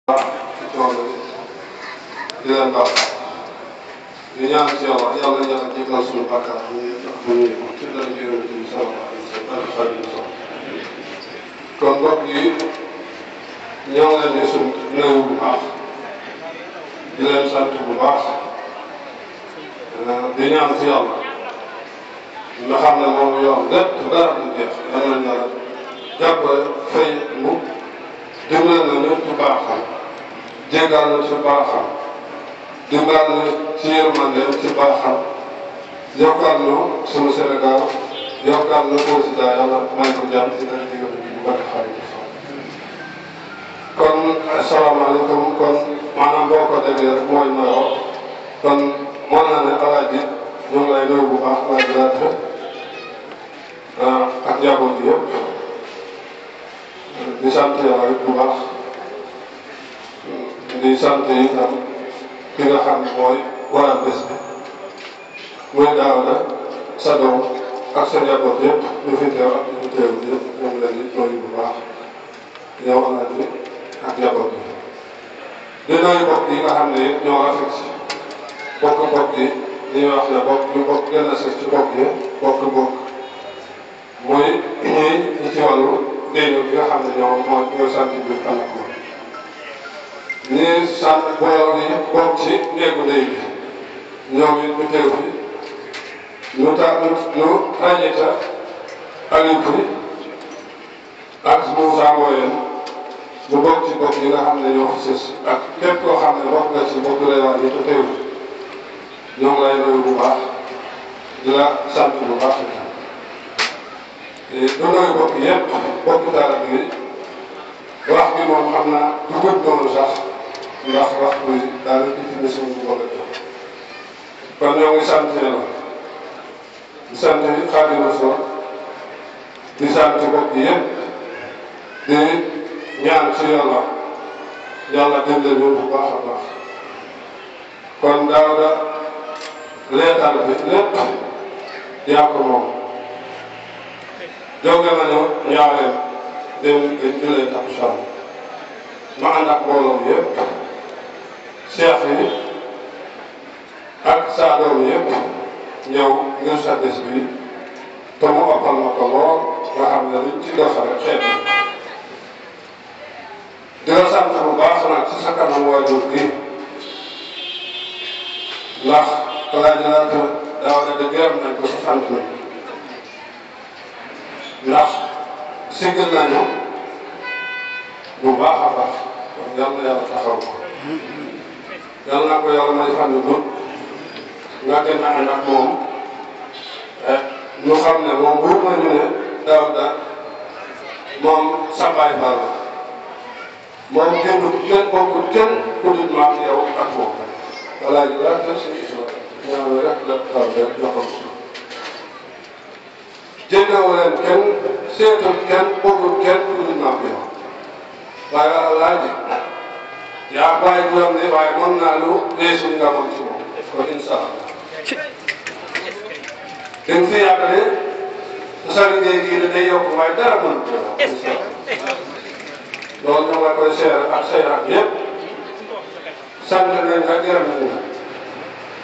baax ci coono di leen baax di ñaan ci yàlla yàlla jéggal suñu bàkkaar bu ñuy ci dara Yonent bi sallallahu alayhi wa sallam. kon mbokk yi ñoo ngi leen di suñu nuyu bu baax di leen sant bu baax di ñaan ci yàlla nga xam ne moom yoon lépp dara du jeex yal nañu yàlla jàppale fay mu dimbale na ñu ci baaxam jéggal na ci baaxam dimbal na ci yërmande ci baaxam yokkal na sunu Sénégal yokkal na président yàlla may ko jàmm ci dara diggante bi bu baax xarit kon asalaamaaleykum kon maanaam boo ko déggee rek mooy nuyoo kon mën na ne alaaji ñu ngi lay nuyu bu baax alaaji laata ak njaboot bi yëpp di sant yàlla bu baax di sant itam ki nga xam ne mooy waral bés bi muy Daawda sa doom ak sa njaboot yëpp ñu fi teew ak ñu fi teew yëpp ñu ngi leen di nuyu bu baax yow alaaji ak njaboot bi di nuyu bokk yi nga xam ne yëpp ñoo rafet si bokk yi li ñuy wax ne bokk ñu bokk gën a sës ci bokk yi bokk muy ñi ci wàllu déy bi nga xam ne ñooy sant bi ànd ak ñii sant booloo yi bokk ci néegu déy bi ñoom it ñu teew fi ñu ràññee ca Aliou ak Moussa Mboyeen mu bokk ci bokk yi nga xam ne ñoo fi sës ak képp koo xam ne bokk nga ci bokk réewaat yi te teew ñoo ngi lay nuyu bu baax di la sant bu baax du nuyu bokk yëpp bokk dara bi wax bi moom xam naa du gudd noonu sax ndax wax bi daal di fi mission bu bëgg a jox kon ñoo ngi sant yàlla di sant Xaadimu Rasuul di sant bokk yëpp di ñaan ci yàlla dimbali ñu bu baax a baax kon Daawda leetal bi lépp yaa ko moom jóge nañu ñaareel dem dañ jëlee takkusaan ma ànd ak mbooloo yëpp seex yi ak saa doom yëpp ñëw ngir sa bés bi te mu ëppal ma ko lool nga xam ne luñ ci dox rek xeet di la sant bu baax nag ci sa kanam waajur gi ndax Alaaji Laata Daawda de gërëm nañ ko sa sant nañ ndax siggal nañu bu baax a baax kon yal na yàlla taxaw ko yal na ko yàlla may fan yu gudd nga gën a ànd ak moom ñu xam ne moom wóor nañu ne Daawda moom sa baay baal la moom kenn bokkul kenn ku dul maam yow ak moom Alaaji Laata si ñaan rek la Daawda joxoon ko jéggawu leen kenn seetul kenn bokkul kenn ku dul maam yow waaye Alaaji yaa bàyyi juróom ne waaye mën naa lu weesu nga mën ci moom kon incha allah dañ fi yàgg ne sa liggéey gii day yokk waaye dara mën incha allah loolu ñu nga koy seer ak say ak yëpp sant nañ nga gërëm nañ nga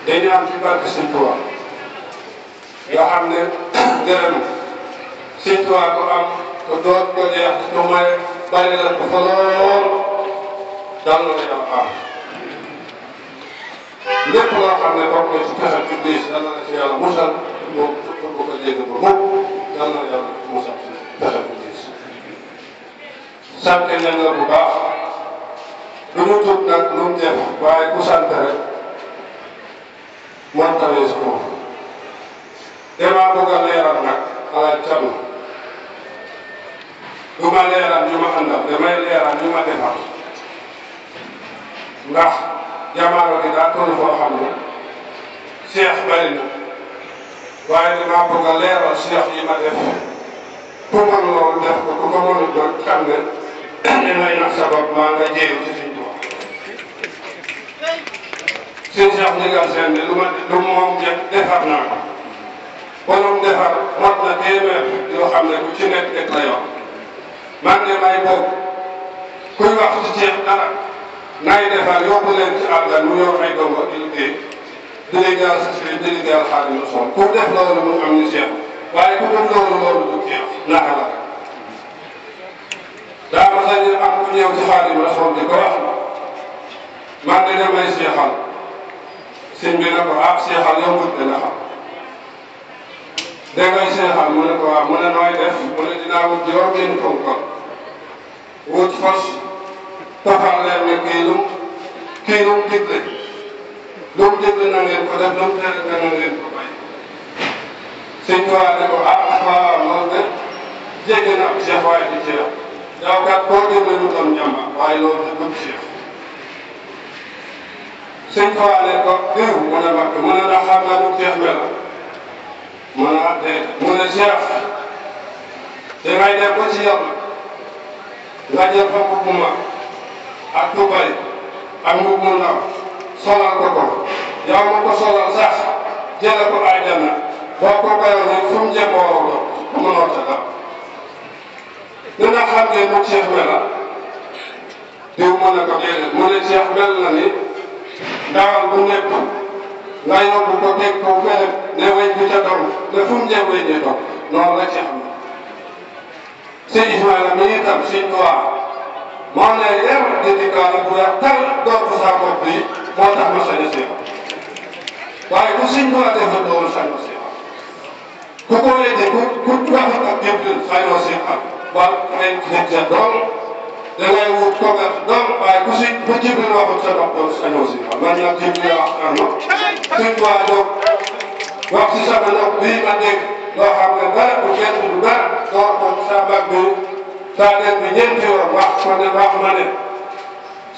dañu am ci barke Sëñ Tuubaa nga xam ne gërëm Sëñ Tuubaa ko am te doot ko jeex ñu may bàyyi la ko fa lool dal na la yàlla am lépp loo xam ne bokk na ci pexe bi diis dal na la ci yàlla musal moom bu ko jéggi ba mukk dal na la yàlla musal ci pexe bi diis sant nañ la bu baax lu ñu tudd nag lu mu def waaye ku sant rek man tawee si moom damaa bëgg a leeral nag ala cam du ma leeral ñu ma àndal damay leeral ñu ma defar ndax jamono gi daa toll foo xam ne seex bari na waaye damaa bëgg a leeral seex yi ma def ku mën loolu def ko ku ko mënul doon xam ne dangay nax sa bopp maa nga jéem ci Sëñ Tuubaa seen seex ndigal seen bi lu moom defar naa ko borom defar mot na téeméer yoo xam ne ku ci nekk rek la yor man de may boobu kuy wax ci seex dara nay defar yóbbu leen ci àll mu yor ay dongo di liggéey di liggéeyal sa sëriñ di liggéeyal Xaadimu Rasuul ku def loolu mu am ñu seet waaye ku def loolu du jeex naka la daa ma sañ am ku ñëw ci Xaadimu Rasuul di ko wax man de damay seexal sëñ bi ne ko ah seexal yow mën dina xam dangay seexal mu ne ko waaw mu ne nooy def mu ne dinaa wut juróom-benn ponkal wut fas tofal leen ne kii lu mu digle lu mu digle na ngeen ko def lu mu tere na ngeen ko bay sëñ Tuubaa ne ko ah waaw loolu de jéggi na ak Cheikh waaye di Cheikh yow kat koo digle lu doon jàmba waaye loolu de du Cheikh sëñ Tuubaa ne ko diw mu ne makk mu ne ndax xam nga nu Cheikh mel mu ne ah déedéet mu ne Cheikh dangay dem ba ci yàlla nga jël fa mbubb mu mag ak tubay ak mbubb mu ndaw solal ko ko yow ma ko solal sax jële ko àjjana boo ko bayoon rek fu mu jëm waroo doon mënoo ca dara dina xam ngeen nu Cheikh mel diw mu ne ko déedéet mu ne Cheikh mel na ni ndawal bu nekk nga yóbbu ko teg ko feneen ne weñ bi ca doom ne fu mu jëm weñ ñi doom noonu la Cheikh mel sëñ Ismaïla mi itam sëñ Tuubaa moo ne yar di dikkaale bu weex tal door ko saa bopp bi moo tax ma sañ a seexal waaye ku sëñ Tuubaa defal loolu sañ a seexal ku ko weddi ku waxut ak jëflin sañoo seexal wala ngay nekk sa doom da ngay wut kogat doom waaye ku jëflin waxut sa bopp doon sañoo seexal man nag jëflin wax am na sëñ Tuubaa jóg wax si sama nopp bii ma dégg loo xam ne dara bu kenn du dara door ko saa bag bi saa den bi ñeenti yoon wax ma ne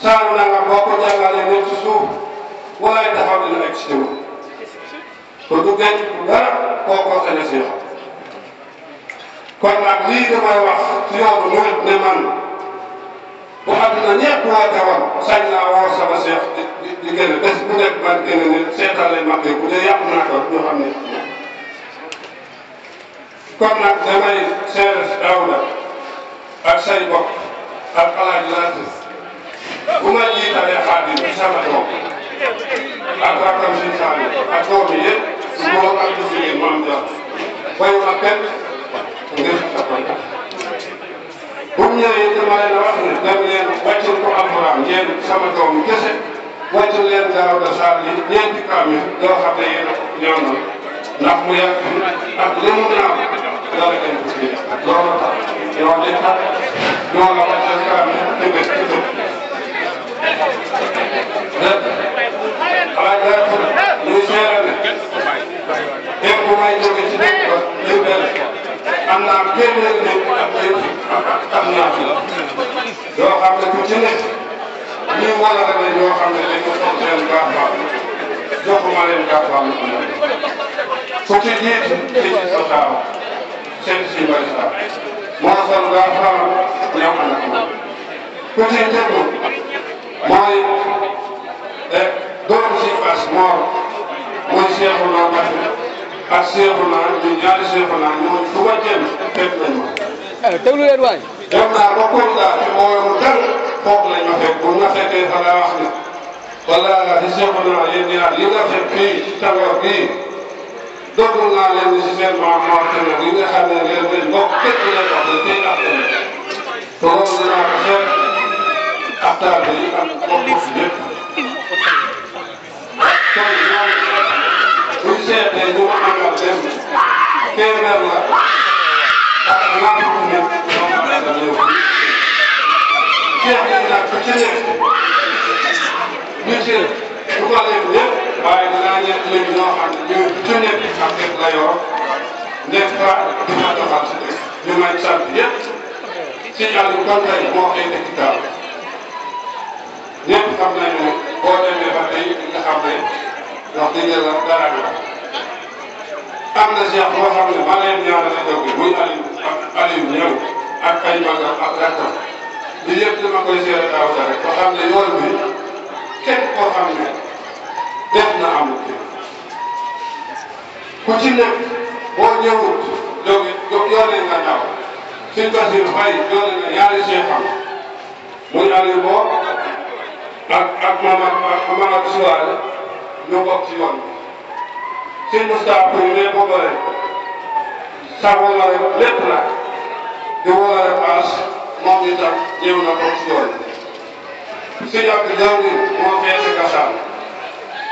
saaru na nga boo ko jàngalee ne ci suuf walaay taxaw dina egg si moom te du gën du dara koo ko sañ a seexal kon nag lii damay wax ci yoonu murit ne man bu àdduna ñëpp woote woon sañ naa woo sama seex di gën a bés bu nekk man gën a ne seetal leen mag bu dee yàq naa ko ñu xam ne kon nag damay seere si Daawuda ak say bokk ak Alaaji Latif bu ma jiitalee Xaadim ci sama doom ak rakkam si Saali ak doom yi yëpp su góor ak du jigéen ma am jàll bayuma kenn ngir bu mu ñëwee dama leen a wax ne dem leen wàccul ko alxuraan yéen sama doom kese wàccul leen Daawuda Saali ñeenti kaamil yoo xam ne yéen a ko ñaanal ndax mu yàgg ak li mu naaw dara gën ko ci loolu tax yow li tax ñoo la wàccal kaamil ci bés ci dëkk xalaat daa ko ñuy seere ne képp bu may jóge ci dëkk ba ñu benn am naa téeméer nit ak ñaar la yoo xam ne ku ci nekk ñii wala la ñoo xam ne dañu toog seen gaafal joxuma leen gaafal lu am ku ci jiitu ci sa taaw seen si mbay saa moo sol gaafal ñëw ànd ak moom ku ci tegu mooy doom si bas moor mooy seexu naa basi ak seexu naa ñu ñaari seexu naa ñoo fu ma jëm fekk nañ ma déglu leen waay dem naa ba Kolda ci mbooloo mu dal foofu lañ ma fekk bu nga fekkee fa laa wax ne wala di seexu naa yéen ñaar li nga fekk fii ci tàngoor bii dogul naa leen ni si seen maam moo te nag li nga xam ne leen leen bokk képp leen wax ne tey ak tamit te loolu dinaa ko seet ak taal yi ak bokk yëpp kon ñoom buñ seetee ñu ma amal dem téeméer la ak ñaar fukki nit ñoom la ñëw ceeb yi nag ku ci nekk ñu ci du ko leen ñëpp waaye dinaa ñett leen ñoo xam ne ñu ci nekk ak dëkk la yor nekk fa di ma doxal si dëkk ñu may sant yëpp si Aliou kon tey moo koy dëkk Kaar ñëpp xam nañu ne boo demee ba tey nga xam ne wax dëgg yàlla dara nga am na Cheikh boo xam ne ma leen ñaanal a jóge muy Aliou ñëw ak ay magam ak rakkam li yëpp dama koy seere daaw rek ba xam ne yoon bi kenn koo xam ne def na amul ku ci nekk boo ñëwut yónnee nga daaw suñ Basiru Fay yónnee na ñaari Cheikh am muy Aliou boo ak Mamadou Souare ñoo bokk ci yoon bi sëñ Moustapha Pouye mais boobu rek sa wala rek lépp la di wala rek paas moom itam ñëw na ko ci yoon bi sëñ Abdou Diawri moo feete Gassane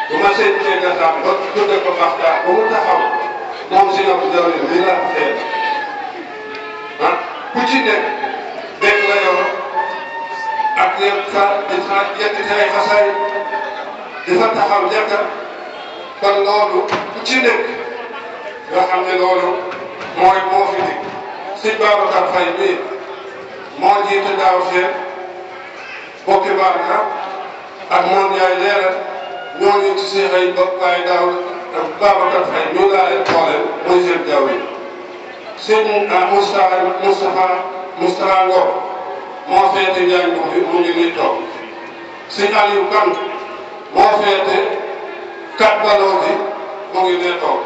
bu ma seetlee Gassane ba tudde ko Baxtaar ba mu taxaw moom sëñ Abdou Diawri lii la feet ah ku ci nekk dégg la yor ak yëkkati ay xasaay di fa taxaw njëkk kon loolu ku ci nekk nga xam ne loolu moo fi dig sëñ Babacar Faye mii moo jiite daaw feet bokki Barka ak moom yaay leeral ñooñu ci seen ay bopp waaye daaw ak Babacar Faye ñu laa leen xooleel mooy seen jaww yi sëñ Moustapha Ngor moo feete Njaañ bi mu ngi nii toog sëñ Aliou Kane moo feete kat baloo bi mu ngi nee toog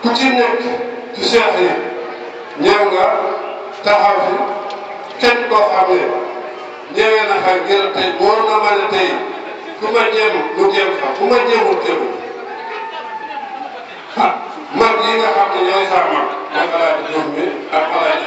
ku ci nekk ci seex yi ñëw nga taxaw fi kenn koo xam ne ñëwee na fa ngir tey boo na ma ne tey ku ma jéem lu jéem fa ku ma jéemul jéemul ah mag yi nga xam ne ñooy saa mag mooy Alaaji Jóob mi ak Alaaji